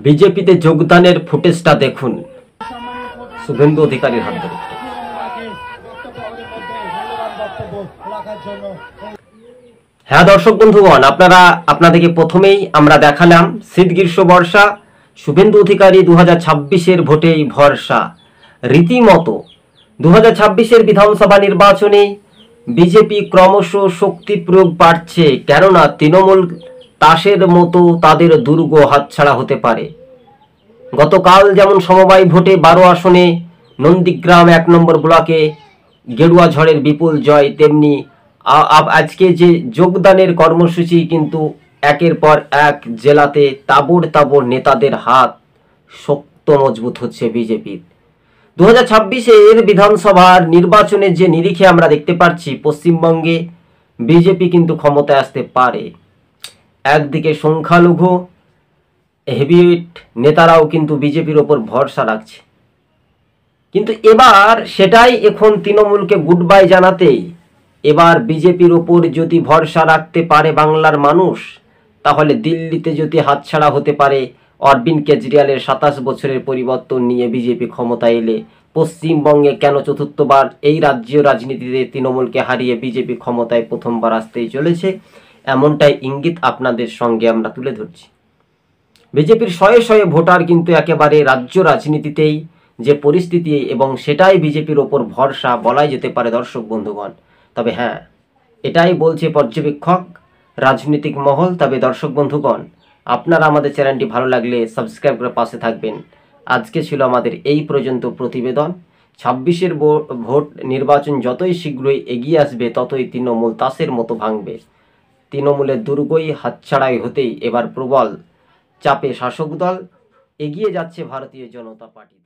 বিজেপিতে যোগদানের ফুটেজটা দেখুন শুভেন্দু অধিকারীর হাত ধরে। হ্যাঁ দর্শক বন্ধুগণ, আপনাদেরকে প্রথমেই আমরা দেখালাম শীত গ্রীষ্ম বর্ষা, শুভেন্দু অধিকারী 2026-এর ভোটেই ভরসা। রীতিমতো 2026-এর বিধানসভা নির্বাচনে বিজেপি ক্রমশ শক্তি প্রয়োগ বাড়ছে, কেননা তৃণমূল তাসের মতো তাদের দুর্গ হাতছাড়া হতে পারে। গতকাল যেমন সমবায় ভোটে 12 আসনে নন্দীগ্রাম 1 নম্বর ব্লকে গেরুয়া ঝড়ের বিপুল জয়, তেমনি আজকে যে যোগদানের কর্মসূচি কিন্তু একের পর এক জেলাতে তাবড় নেতাদের হাত শক্ত মজবুত হচ্ছে বিজেপির। 2026-এর বিধানসভার নির্বাচনের যে নিরিখে আমরা দেখতে পাচ্ছি পশ্চিমবঙ্গে বিজেপি কিন্তু ক্ষমতায় আসতে পারে। একদিকে সংখ্যালঘু হেভিওয়েট নেতারাও কিন্তু বিজেপির ওপর ভরসা রাখছে, কিন্তু এবার সেটাই এখন তৃণমূলকে গুড বাই জানাতেই এবার বিজেপির ওপর যদি ভরসা রাখতে পারে বাংলার মানুষ, তাহলে দিল্লিতে যদি হাতছাড়া হতে পারে অরবিন্দ কেজরিওয়ালের 27 বছরের পরিবর্তন নিয়ে বিজেপি ক্ষমতায় এলে পশ্চিমবঙ্গে কেন চতুর্থবার এই রাজ্য রাজনীতিতে তৃণমূলকে হারিয়ে বিজেপি ক্ষমতায় প্রথমবার আসতেই চলেছে, এমনটাই ইঙ্গিত আপনাদের সঙ্গে আমরা তুলে ধরছি। বিজেপির শয়ে শয়ে ভোটার কিন্তু একেবারে রাজ্য রাজনীতিতেই যে পরিস্থিতি, এবং সেটাই বিজেপির ওপর ভরসা বলাই যেতে পারে দর্শক বন্ধুগণ। তবে হ্যাঁ, এটাই বলছে পর্যবেক্ষক রাজনৈতিক মহল। তবে দর্শক বন্ধুগণ, আপনারা আমাদের চ্যানেলটি ভালো লাগলে সাবস্ক্রাইব করে পাশে থাকবেন। আজকে ছিল আমাদের এই পর্যন্ত প্রতিবেদন। 26-এর ভোট নির্বাচন যতই শীঘ্রই এগিয়ে আসবে ততই তৃণমূল তাসের মতো ভাঙবে। তৃণমূলের দুর্গই হাতছাড়াই হতেই এবার প্রবল চাপে শাসক দল এগিয়ে যাচ্ছে ভারতীয় জনতা পার্টি।